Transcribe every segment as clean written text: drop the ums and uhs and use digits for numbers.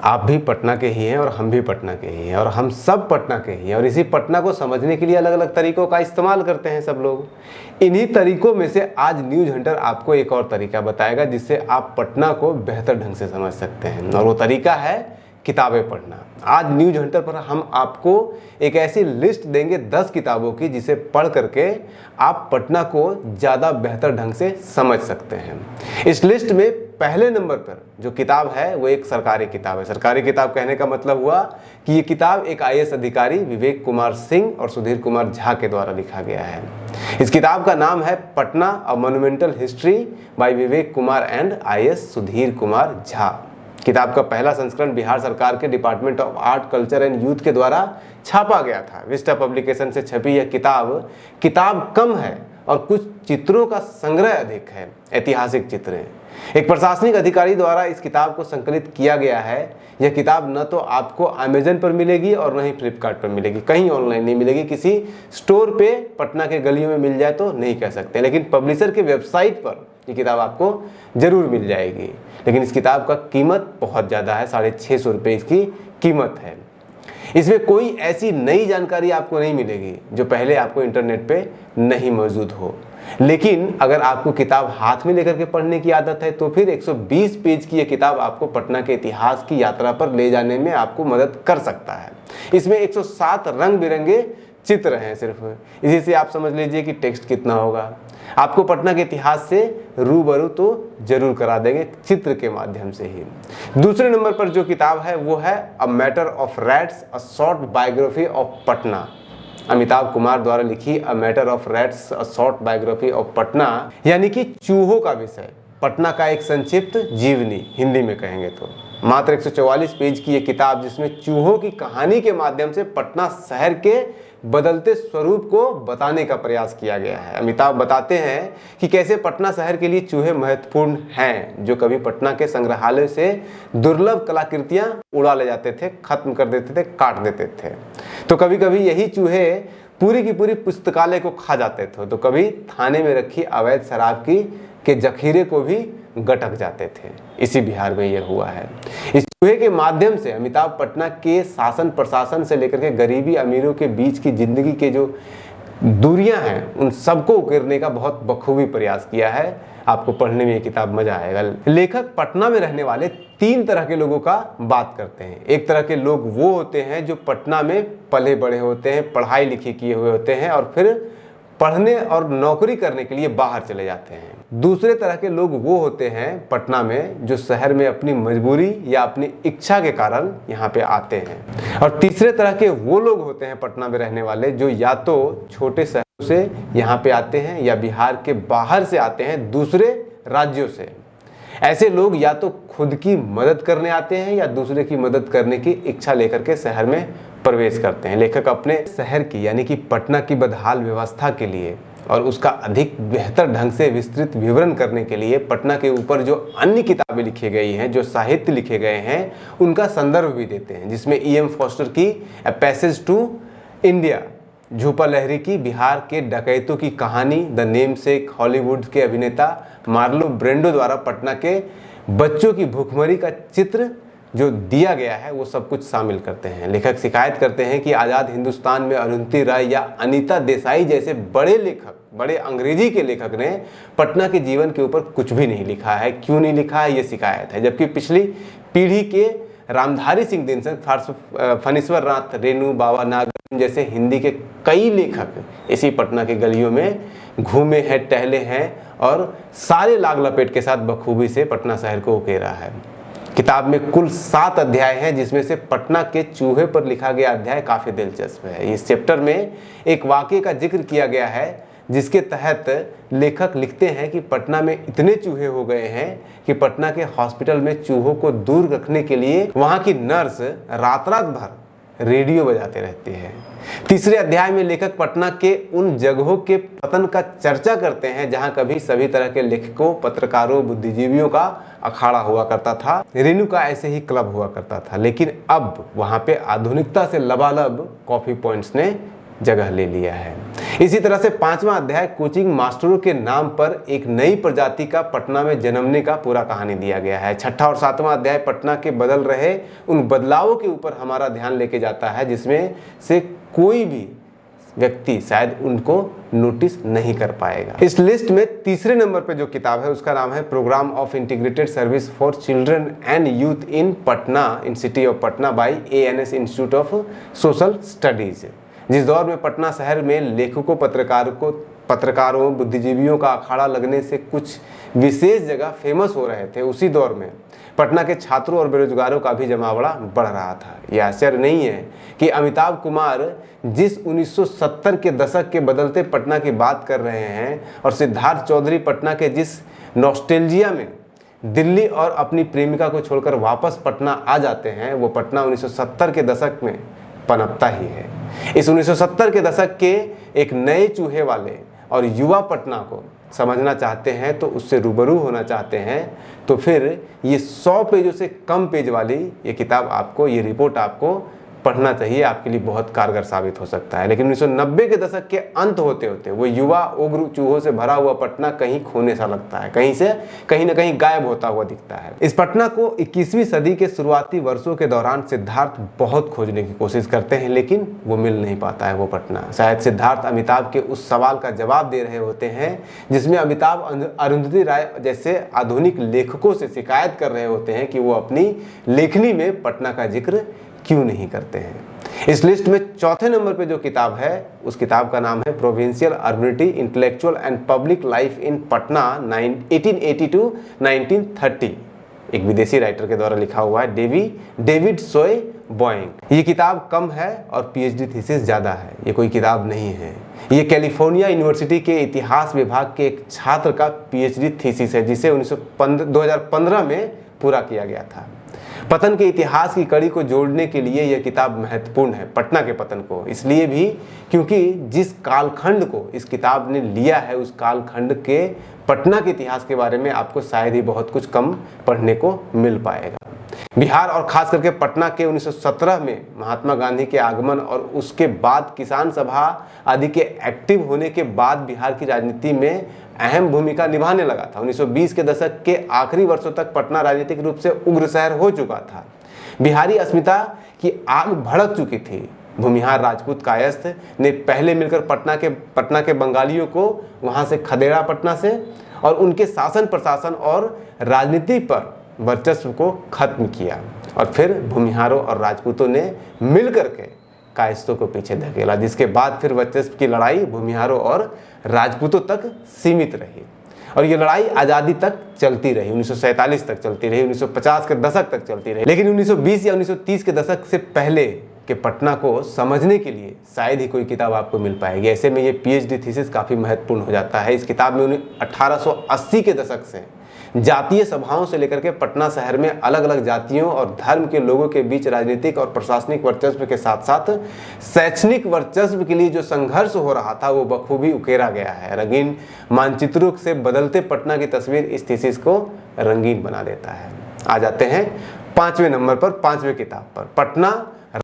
आप भी पटना के ही हैं और हम भी पटना के ही हैं और हम सब पटना के ही हैं और इसी पटना को समझने के लिए अलग अलग तरीकों का इस्तेमाल करते हैं सब लोग। इन्हीं तरीकों में से आज न्यूज़ हंटर आपको एक और तरीका बताएगा जिससे आप पटना को बेहतर ढंग से समझ सकते हैं, और वो तरीका है किताबें पढ़ना। आज न्यूज़ हंटर पर हम आपको एक ऐसी लिस्ट देंगे 10 किताबों की जिसे पढ़ करके आप पटना को ज़्यादा बेहतर ढंग से समझ सकते हैं। इस लिस्ट में पहले नंबर पर जो किताब है वो एक सरकारी किताब है। सरकारी किताब कहने का मतलब हुआ कि ये किताब एक IAS अधिकारी विवेक कुमार सिंह और सुधीर कुमार झा के द्वारा लिखा गया है। इस किताब का नाम है Patna a monumental history by Vivek Kumar and IAS Sudhir Kumar Jha. किताब का पहला संस्करण बिहार सरकार के department of art, culture and youth के द्वारा छापा गया था। विस्टा पब्लिकेशन से छपी यह किताब कम है और कुछ चित्रों का संग्रह अधिक है, ऐतिहासिक चित्र हैं। एक प्रशासनिक अधिकारी द्वारा इस किताब को संकलित किया गया है। यह किताब न तो आपको अमेजन पर मिलेगी और न ही फ्लिपकार्ट पर मिलेगी, कहीं ऑनलाइन नहीं मिलेगी। किसी स्टोर पे पटना के गलियों में मिल जाए तो नहीं कह सकते, लेकिन पब्लिशर के वेबसाइट पर ये किताब आपको जरूर मिल जाएगी। लेकिन इस किताब का कीमत बहुत ज़्यादा है, 650 रुपये इसकी कीमत है। इसमें कोई ऐसी नई जानकारी आपको नहीं मिलेगी जो पहले आपको इंटरनेट पे नहीं मौजूद हो। लेकिन अगर आपको किताब हाथ में लेकर के पढ़ने की आदत है तो फिर 120 पेज की यह किताब आपको पटना के इतिहास की यात्रा पर ले जाने में आपको मदद कर सकता है। इसमें 107 रंग बिरंगे चित्र हैं सिर्फ। इसी से आप समझ लीजिए कि टेक्स्ट कितना होगा। आपको पटना के इतिहास से रूबरू तो जरूर करा देंगे चित्र के माध्यम से ही। दूसरे नंबर पर जो किताब है वो है a matter of rats a short biography of Patna. Amitabh Kumar द्वारा लिखी a matter of rats a short biography of Patna, यानी कि चूहों का विषय, पटना का एक संक्षिप्त जीवनी हिंदी में कहेंगे तो। मात्र 144 पेज की ये किताब जिसमें चूहों की कहानी के माध्यम से पटना शहर के बदलते स्वरूप को बताने का प्रयास किया गया है। अमिताभ बताते हैं कि कैसे पटना शहर के लिए चूहे महत्वपूर्ण हैं, जो कभी पटना के संग्रहालय से दुर्लभ कलाकृतियां उड़ा ले जाते थे, खत्म कर देते थे, काट देते थे। तो कभी कभी यही चूहे पूरी की पूरी पुस्तकालय को खा जाते थे, तो कभी थाने में रखी अवैध शराब के जखीरे को भी गटक जाते थे। इसी बिहार में यह हुआ है। इस चूहे के माध्यम से अमिताभ पटना के शासन प्रशासन से लेकर के गरीबी अमीरों के बीच की जिंदगी के जो दूरियां हैं उन सबको उकेरने का बहुत बखूबी प्रयास किया है। आपको पढ़ने में ये किताब मजा आएगा। लेखक पटना में रहने वाले 3 तरह के लोगों का बात करते हैं। एक तरह के लोग वो होते हैं जो पटना में पले बड़े होते हैं, पढ़ाई लिखी किए हुए होते हैं और फिर पढ़ने और नौकरी करने के लिए बाहर चले जाते हैं। दूसरे तरह के लोग वो होते हैं पटना में जो शहर में अपनी मजबूरी या अपनी इच्छा के कारण यहाँ पे आते हैं। और तीसरे तरह के वो लोग होते हैं पटना में रहने वाले जो या तो छोटे शहरों से यहाँ पे आते हैं या बिहार के बाहर से आते हैं, दूसरे राज्यों से। ऐसे लोग या तो खुद की मदद करने आते हैं या दूसरे की मदद करने की इच्छा लेकर के शहर में प्रवेश करते हैं। लेखक अपने शहर की यानी कि पटना की बदहाल व्यवस्था के लिए और उसका अधिक बेहतर ढंग से विस्तृत विवरण करने के लिए पटना के ऊपर जो अन्य किताबें लिखी गई हैं, जो साहित्य लिखे गए हैं, उनका संदर्भ भी देते हैं, जिसमें E.M. फॉस्टर की ए पैसेज टू इंडिया, झूपा लहरी की बिहार के डकैतों की कहानी, द नेमसेक, हॉलीवुड के अभिनेता मार्लोन ब्रेंडो द्वारा पटना के बच्चों की भूखमरी का चित्र जो दिया गया है वो सब कुछ शामिल करते हैं। लेखक शिकायत करते हैं कि आज़ाद हिंदुस्तान में अरुंधति राय या अनीता देसाई जैसे बड़े लेखक, बड़े अंग्रेजी के लेखक ने पटना के जीवन के ऊपर कुछ भी नहीं लिखा है। क्यों नहीं लिखा है ये शिकायत है, जबकि पिछली पीढ़ी के रामधारी सिंह दिनकर, फणीश्वर नाथ रेणु, बाबा नागरत्न जैसे हिंदी के कई लेखक इसी पटना के गलियों में घूमे हैं, टहले हैं और सारे लाग लपेट के साथ बखूबी से पटना शहर को उकेरा है। किताब में कुल 7 अध्याय हैं, जिसमें से पटना के चूहे पर लिखा गया अध्याय काफ़ी दिलचस्प है। इस चैप्टर में एक वाक़ये का जिक्र किया गया है जिसके तहत लेखक लिखते हैं कि पटना में इतने चूहे हो गए हैं कि पटना के हॉस्पिटल में चूहों को दूर रखने के लिए वहाँ की नर्स रात रात भर रेडियो बजाते रहती है। तीसरे अध्याय में लेखक पटना के उन जगहों के पतन का चर्चा करते हैं जहां कभी सभी तरह के लेखकों, पत्रकारों, बुद्धिजीवियों का अखाड़ा हुआ करता था। रेणु का ऐसे ही क्लब हुआ करता था, लेकिन अब वहां पे आधुनिकता से लबालब कॉफी पॉइंट्स ने जगह ले लिया है। इसी तरह से 5वां अध्याय कोचिंग मास्टरों के नाम पर एक नई प्रजाति का पटना में जन्मने का पूरा कहानी दिया गया है। 6ठा और 7वां अध्याय पटना के बदल रहे उन बदलावों के ऊपर हमारा ध्यान लेके जाता है, जिसमें से कोई भी व्यक्ति शायद उनको नोटिस नहीं कर पाएगा। इस लिस्ट में तीसरे नंबर पे जो किताब है उसका नाम है program of integrated service for children and youth in Patna in city of Patna by ANS institute of social studies. जिस दौर में पटना शहर में लेखकों, पत्रकारों, बुद्धिजीवियों का अखाड़ा लगने से कुछ विशेष जगह फेमस हो रहे थे, उसी दौर में पटना के छात्रों और बेरोजगारों का भी जमावड़ा बढ़ रहा था। यह आश्चर्य नहीं है कि अमिताभ कुमार जिस 1970 के दशक के बदलते पटना की बात कर रहे हैं और सिद्धार्थ चौधरी पटना के जिस नॉस्टैल्जिया में दिल्ली और अपनी प्रेमिका को छोड़कर वापस पटना आ जाते हैं, वो पटना 1970 के दशक में पनपता ही है। इस 1970 के दशक के एक नए चूहे वाले और युवा पटना को समझना चाहते हैं, तो उससे रूबरू होना चाहते हैं, तो फिर ये 100 पेजों से कम पेज वाली ये किताब आपको, ये रिपोर्ट आपको पढ़ना चाहिए। आपके लिए बहुत कारगर साबित हो सकता है। लेकिन 1990 के दशक के अंत होते होते वो युवा उग्र चूहों से भरा हुआ पटना कहीं खोने सा लगता है, कहीं ना कहीं गायब होता हुआ दिखता है। इस पटना को 21वीं सदी के शुरुआती वर्षों के दौरान सिद्धार्थ बहुत खोजने की कोशिश करते हैं, लेकिन वो मिल नहीं पाता है वो पटना। शायद सिद्धार्थ अमिताभ के उस सवाल का जवाब दे रहे होते हैं जिसमें अमिताभ अरुंधति राय जैसे आधुनिक लेखकों से शिकायत कर रहे होते हैं कि वो अपनी लेखनी में पटना का जिक्र क्यों नहीं करते हैं। इस लिस्ट में चौथे नंबर पे जो किताब है उस किताब का नाम है provincial urbanity, intellectual and public life in Patna 1880 to 1930। एक विदेशी राइटर के द्वारा लिखा हुआ है, डेविड सोए बॉइंग। ये किताब कम है और PhD थीसिस ज़्यादा है। ये कोई किताब नहीं है, ये कैलिफोर्निया यूनिवर्सिटी के इतिहास विभाग के एक छात्र का PhD थीसिस है, जिसे 2015 में पूरा किया गया था। पतन के इतिहास की कड़ी को जोड़ने के लिए यह किताब महत्वपूर्ण है, पटना के पतन को इसलिए भी क्योंकि जिस कालखंड को इस किताब ने लिया है उस कालखंड के पटना के इतिहास के बारे में आपको शायद ही बहुत कुछ कम पढ़ने को मिल पाएगा। बिहार और खास करके पटना के 1917 में महात्मा गांधी के आगमन और उसके बाद किसान सभा आदि के एक्टिव होने के बाद बिहार की राजनीति में अहम भूमिका निभाने लगा था। 1920 के दशक के आखिरी वर्षों तक पटना राजनीतिक रूप से उग्र शहर हो चुका था। बिहारी अस्मिता की आग भड़क चुकी थी। भूमिहार राजपूत कायस्थ ने पहले मिलकर पटना के बंगालियों को वहां से खदेड़ा पटना से, और उनके शासन प्रशासन और राजनीति पर वर्चस्व को खत्म किया। और फिर भूमिहारों और राजपूतों ने मिलकर के कायस्थों को पीछे धकेला, जिसके बाद फिर वर्चस्व की लड़ाई भूमिहारों और राजपूतों तक सीमित रही। और ये लड़ाई आज़ादी तक चलती रही, 1947 तक चलती रही, 1950 के दशक तक चलती रही। लेकिन 1920 या 1930 के दशक से पहले के पटना को समझने के लिए शायद ही कोई किताब आपको मिल पाएगी। ऐसे में ये PhD थीसिस काफ़ी महत्वपूर्ण हो जाता है। इस किताब में उन्हें 1880 के दशक से जातीय सभाओं से लेकर के पटना शहर में अलग अलग जातियों और धर्म के लोगों के बीच राजनीतिक और प्रशासनिक वर्चस्व के साथ साथ शैक्षणिक वर्चस्व के लिए जो संघर्ष हो रहा था वो बखूबी उकेरा गया है। रंगीन मानचित्रों से बदलते पटना की तस्वीर इस थीसिस को रंगीन बना देता है। आ जाते हैं 5वें नंबर पर, 5वें किताब पर, Patna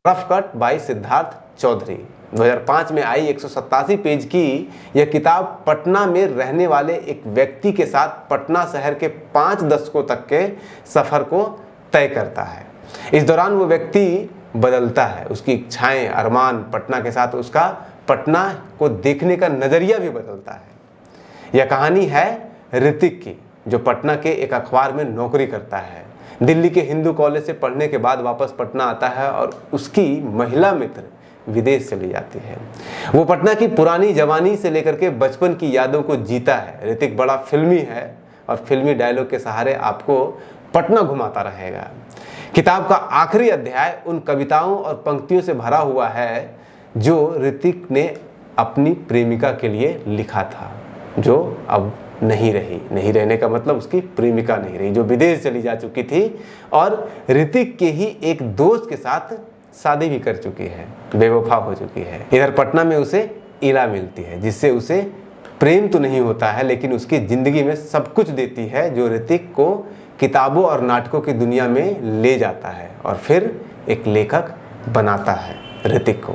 rough cut by Siddharth Chaudhary. 2005 में आई 187 पेज की यह किताब पटना में रहने वाले एक व्यक्ति के साथ पटना शहर के 5 दशकों तक के सफर को तय करता है। इस दौरान वो व्यक्ति बदलता है, उसकी इच्छाएं, अरमान, पटना के साथ उसका पटना को देखने का नजरिया भी बदलता है। यह कहानी है ऋतिक की, जो पटना के एक अखबार में नौकरी करता है। दिल्ली के हिंदू कॉलेज से पढ़ने के बाद वापस पटना आता है और उसकी महिला मित्र विदेश चली जाती है। वो पटना की पुरानी जवानी से लेकर के बचपन की यादों को जीता है। ऋतिक बड़ा फिल्मी है और फिल्मी डायलॉग के सहारे आपको पटना घुमाता रहेगा। किताब का आखिरी अध्याय उन कविताओं और पंक्तियों से भरा हुआ है जो ऋतिक ने अपनी प्रेमिका के लिए लिखा था, जो अब नहीं रही। नहीं रहने का मतलब उसकी प्रेमिका नहीं रही, जो विदेश चली जा चुकी थी और ऋतिक के ही एक दोस्त के साथ शादी भी कर चुकी है, बेवफा हो चुकी है। इधर पटना में उसे इला मिलती है, जिससे उसे प्रेम तो नहीं होता है लेकिन उसकी जिंदगी में सब कुछ देती है, जो ऋतिक को किताबों और नाटकों की दुनिया में ले जाता है और फिर एक लेखक बनाता है ऋतिक को।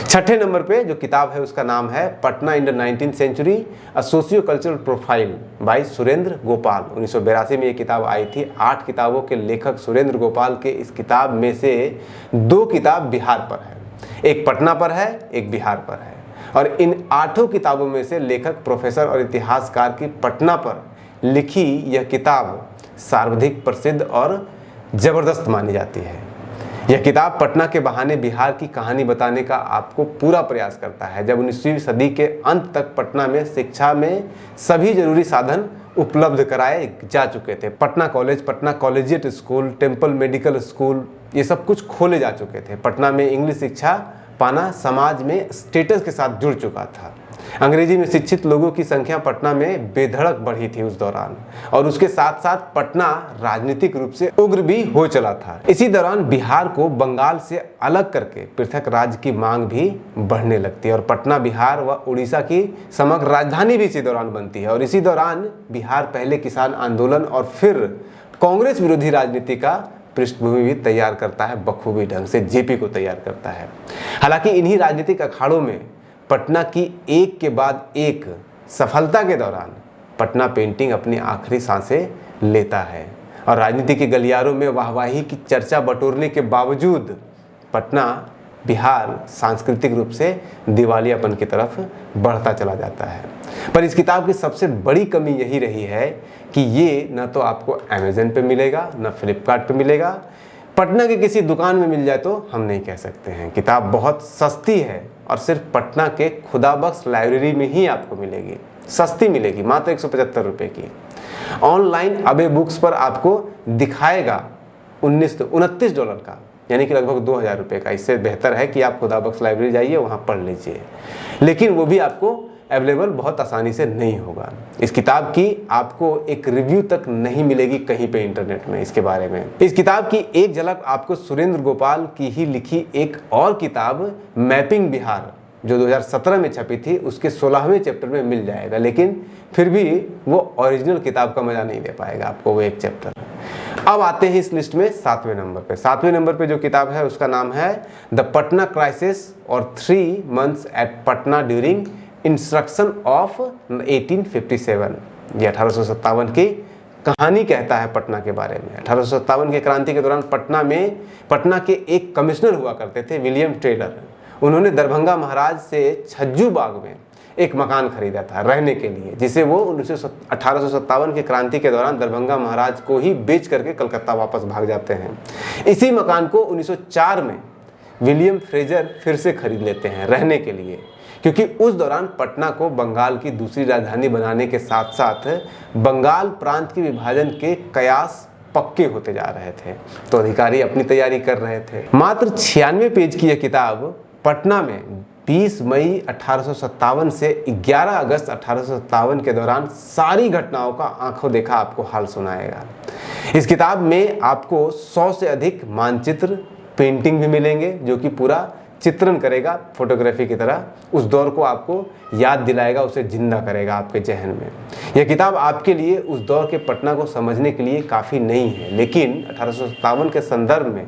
छठे नंबर पे जो किताब है उसका नाम है Patna in the 19th century, a socio cultural profile by Surendra Gopal. 1982 में ये किताब आई थी। 8 किताबों के लेखक सुरेंद्र गोपाल के इस किताब में से 2 किताब बिहार पर है, एक पटना पर है, एक बिहार पर है। और इन 8 किताबों में से लेखक प्रोफेसर और इतिहासकार की पटना पर लिखी यह किताब सर्वाधिक प्रसिद्ध और ज़बरदस्त मानी जाती है। यह किताब पटना के बहाने बिहार की कहानी बताने का आपको पूरा प्रयास करता है। जब 19वीं सदी के अंत तक पटना में शिक्षा में सभी जरूरी साधन उपलब्ध कराए जा चुके थे, Patna college, Patna collegiate school, temple medical school, ये सब कुछ खोले जा चुके थे। पटना में इंग्लिश शिक्षा पाना समाज में स्टेटस के साथ जुड़ चुका था। अंग्रेजी में शिक्षित लोगों की संख्या पटना में बेधड़क बढ़ी थी उस दौरान, और उसके साथ साथ पटना राजनीतिक रूप से उग्र भी हो चला था। इसी दौरान बिहार को बंगाल से अलग करके पृथक राज्य की मांग भी बढ़ने लगती है और पटना बिहार व उड़ीसा की समग्र राजधानी भी इसी दौरान बनती है। और इसी दौरान बिहार पहले किसान आंदोलन और फिर कांग्रेस विरोधी राजनीति का पृष्ठभूमि भी तैयार करता है, बखूबी ढंग से जेपी को तैयार करता है। हालांकि इन्हीं राजनीतिक अखाड़ों में पटना की एक के बाद एक सफलता के दौरान पटना पेंटिंग अपनी आखिरी सांसें लेता है और राजनीति के गलियारों में वाहवाही की चर्चा बटोरने के बावजूद पटना बिहार सांस्कृतिक रूप से दिवालियापन की तरफ बढ़ता चला जाता है। पर इस किताब की सबसे बड़ी कमी यही रही है कि ये न तो आपको अमेज़न पे मिलेगा, न फ्लिपकार्ट पे मिलेगा। पटना के किसी दुकान में मिल जाए तो हम नहीं कह सकते हैं। किताब बहुत सस्ती है और सिर्फ पटना के खुदाबख्श लाइब्रेरी में ही आपको मिलेगी, सस्ती मिलेगी, मात्र 175 रुपये की। ऑनलाइन अबे बुक्स पर आपको दिखाएगा $29 का, यानी कि लगभग 2000 रुपये का। इससे बेहतर है कि आप खुदाबख्श लाइब्रेरी जाइए, वहाँ पढ़ लीजिए, लेकिन वो भी आपको अवेलेबल बहुत आसानी से नहीं होगा। इस किताब की आपको एक रिव्यू तक नहीं मिलेगी कहीं पे इंटरनेट में इसके बारे में। इस किताब की एक झलक आपको सुरेंद्र गोपाल की ही लिखी एक और किताब मैपिंग बिहार जो 2017 में छपी थी उसके 16वें चैप्टर में मिल जाएगा, लेकिन फिर भी वो ओरिजिनल किताब का मजा नहीं दे पाएगा आपको वो एक चैप्टर। अब आते हैं इस लिस्ट में 7वें नंबर पे। 7वें नंबर पे जो किताब है उसका नाम है द पटना क्राइसिस और 3 months at Patna during instruction of 1857। ये 1857 की कहानी कहता है पटना के बारे में। 1857 की क्रांति के दौरान पटना के एक कमिश्नर हुआ करते थे विलियम टेलर। उन्होंने दरभंगा महाराज से छज्जू बाग में एक मकान खरीदा था रहने के लिए, जिसे वो 1857 की क्रांति के दौरान दरभंगा महाराज को ही बेच करके कलकत्ता वापस भाग जाते हैं। इसी मकान को 1904 में विलियम फ्रेजर फिर से खरीद लेते हैं रहने के लिए, क्योंकि उस दौरान पटना को बंगाल की दूसरी राजधानी बनाने के साथ साथ बंगाल प्रांत के विभाजन के कयास पक्के होते जा रहे थे, तो अधिकारी अपनी तैयारी कर रहे थे। मात्र 96 पेज की यह किताब पटना में 20 मई 1857 से 11 अगस्त 1857 के दौरान सारी घटनाओं का आंखों देखा आपको हाल सुनाएगा। इस किताब में आपको 100 से अधिक मानचित्र, पेंटिंग भी मिलेंगे जो कि पूरा चित्रण करेगा फोटोग्राफी की तरह, उस दौर को आपको याद दिलाएगा, उसे जिंदा करेगा आपके जहन में। यह किताब आपके लिए उस दौर के पटना को समझने के लिए काफ़ी नहीं है, लेकिन 1857 के संदर्भ में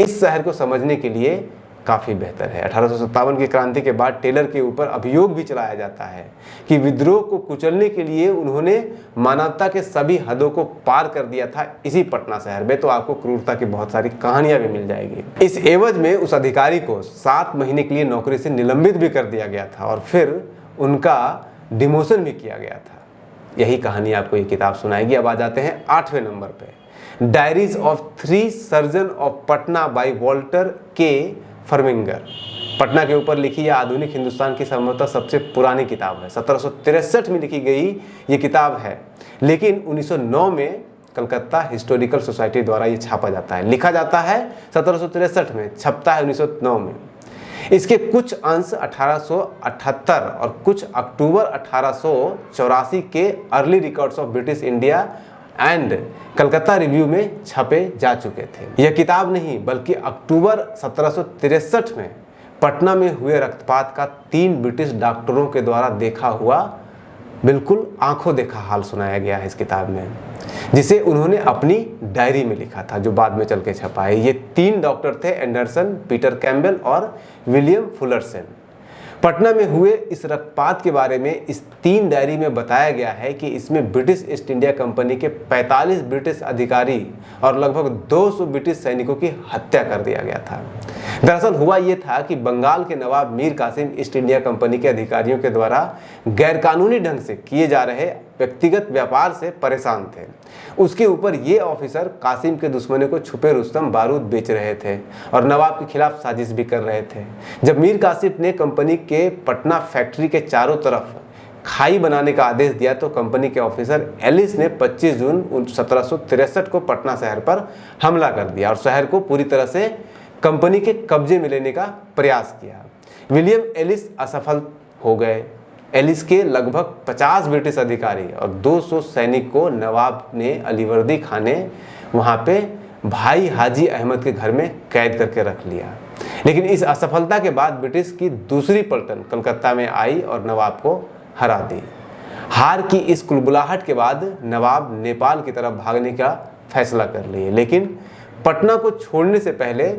इस शहर को समझने के लिए काफ़ी बेहतर है। 1857 की क्रांति के बाद टेलर के ऊपर अभियोग भी चलाया जाता है कि विद्रोह को कुचलने के लिए उन्होंने मानवता के सभी हदों को पार कर दिया था इसी पटना शहर में। तो आपको क्रूरता की बहुत सारी कहानियां भी मिल जाएगी। इस एवज में उस अधिकारी को 7 महीने के लिए नौकरी से निलंबित भी कर दिया गया था और फिर उनका डिमोशन भी किया गया था। यही कहानी आपको ये किताब सुनाएगी। अब आ जाते हैं 8वें नंबर पे, diaries of 3 surgeon of Patna by Walter के फर्मिंगर। पटना के ऊपर लिखी यह आधुनिक हिंदुस्तान की संभवतः सबसे पुरानी किताब है। 1763 में लिखी गई ये किताब है, लेकिन 1909 में कलकत्ता हिस्टोरिकल सोसाइटी द्वारा ये छापा जाता है। लिखा जाता है 1763 में, छपता है 1909 में। इसके कुछ अंश 1878 और कुछ अक्टूबर 1884 के early records of British India and Calcutta review में छपे जा चुके थे। यह किताब नहीं बल्कि अक्टूबर 1763 में पटना में हुए रक्तपात का 3 ब्रिटिश डॉक्टरों के द्वारा देखा हुआ बिल्कुल आंखों देखा हाल सुनाया गया है इस किताब में, जिसे उन्होंने अपनी डायरी में लिखा था, जो बाद में चल के छपा है। ये 3 डॉक्टर थे, एंडरसन, पीटर कैम्पबेल और विलियम फुलरसन। पटना में हुए इस रक्तपात के बारे में इस 3 डायरी में बताया गया है कि इसमें ब्रिटिश ईस्ट इंडिया कंपनी के 45 ब्रिटिश अधिकारी और लगभग 200 ब्रिटिश सैनिकों की हत्या कर दिया गया था। दरअसल हुआ ये था कि बंगाल के नवाब Mir Qasim East India Company के अधिकारियों के द्वारा गैरकानूनी ढंग से किए जा रहे व्यक्तिगत व्यापार से परेशान थे। उसके ऊपर ये ऑफिसर कासिम के दुश्मनों को छुपे रुस्तम बारूद बेच रहे थे और नवाब के खिलाफ साजिश भी कर रहे थे। जब मीर कासिम ने कंपनी के पटना फैक्ट्री के चारों तरफ खाई बनाने का आदेश दिया तो कंपनी के ऑफिसर एलिस ने 25 जून 1763 को पटना शहर पर हमला कर दिया और शहर को पूरी तरह से कंपनी के कब्जे में लेने का प्रयास किया। विलियम एलिस असफल हो गए। एलिस के लगभग 50 ब्रिटिश अधिकारी और 200 सैनिक को नवाब ने अलीवर्दी खाने वहाँ पे भाई हाजी अहमद के घर में कैद करके रख लिया। लेकिन इस असफलता के बाद ब्रिटिश की दूसरी पलटन कलकत्ता में आई और नवाब को हरा दी। हार की इस कुलबुलाहट के बाद नवाब नेपाल की तरफ भागने का फैसला कर लिए, लेकिन पटना को छोड़ने से पहले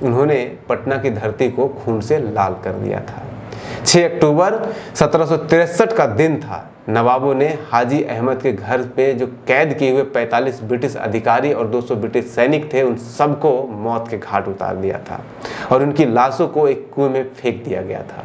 उन्होंने पटना की धरती को खून से लाल कर दिया था। 6 अक्टूबर 1763 का दिन था। नवाबों ने हाजी अहमद के घर पे जो कैद किए हुए 45 ब्रिटिश अधिकारी और 200 ब्रिटिश सैनिक थे, उन सबको मौत के घाट उतार दिया था और उनकी लाशों को एक कुएं में फेंक दिया गया था।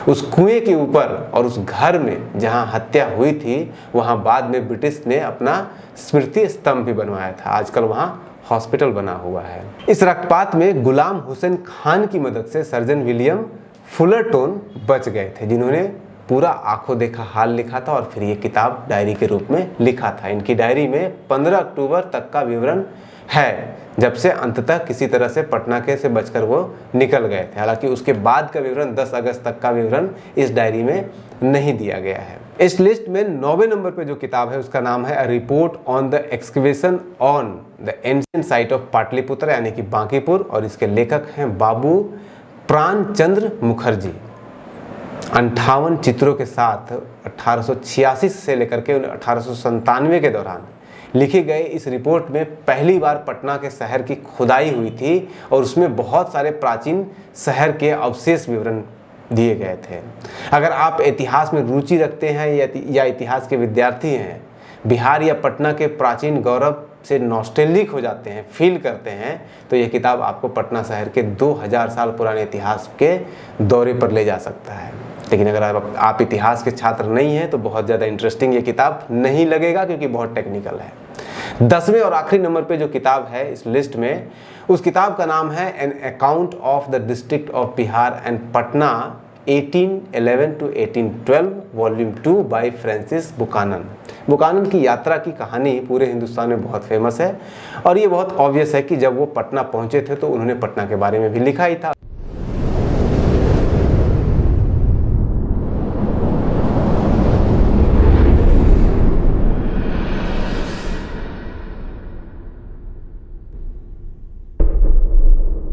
उस कुएं के ऊपर और उस घर में जहां हत्या हुई थी, वहां बाद में ब्रिटिश ने अपना स्मृति स्तंभ भी बनवाया था। आजकल वहां हॉस्पिटल बना हुआ है। इस रक्तपात में गुलाम हुसैन खान की मदद से सर्जन विलियम फुलरटन बच गए थे, जिन्होंने पूरा आंखों देखा हाल लिखा था और फिर ये किताब डायरी के रूप में लिखा था। इनकी डायरी में 15 अक्टूबर तक का विवरण है, जब से अंततः किसी तरह से पटना के से बचकर वो निकल गए थे। हालांकि उसके बाद का विवरण 10 अगस्त तक का विवरण इस डायरी में नहीं दिया गया है। इस लिस्ट में 9वें नंबर पे जो किताब है उसका नाम है a report on the excavation on the ancient site of Pataliputra, यानी कि बांकीपुर, और इसके लेखक हैं बाबू प्राणचंद्र मुखर्जी। 58 चित्रों के साथ 1886 से लेकर के 1897 के दौरान लिखे गए इस रिपोर्ट में पहली बार पटना के शहर की खुदाई हुई थी और उसमें बहुत सारे प्राचीन शहर के अवशेष विवरण दिए गए थे। अगर आप इतिहास में रुचि रखते हैं या इतिहास के विद्यार्थी हैं, बिहार या पटना के प्राचीन गौरव से नॉस्टैल्जिक हो जाते हैं, फील करते हैं, तो यह किताब आपको पटना शहर के 2000 साल पुराने इतिहास के दौरे पर ले जा सकता है। लेकिन अगर आप इतिहास के छात्र नहीं हैं तो बहुत ज़्यादा इंटरेस्टिंग ये किताब नहीं लगेगा, क्योंकि बहुत टेक्निकल है। 10वें और आखिरी नंबर पे जो किताब है इस लिस्ट में, उस किताब का नाम है an account of the district of Bihar and Patna 1811 to 1812 volume 2 bye Francis Buchanan. Buchanan की यात्रा की कहानी पूरे हिंदुस्तान में बहुत फेमस है और ये बहुत ऑब्वियस है कि जब वो पटना पहुंचे थे तो उन्होंने पटना के बारे में भी लिखा ही था।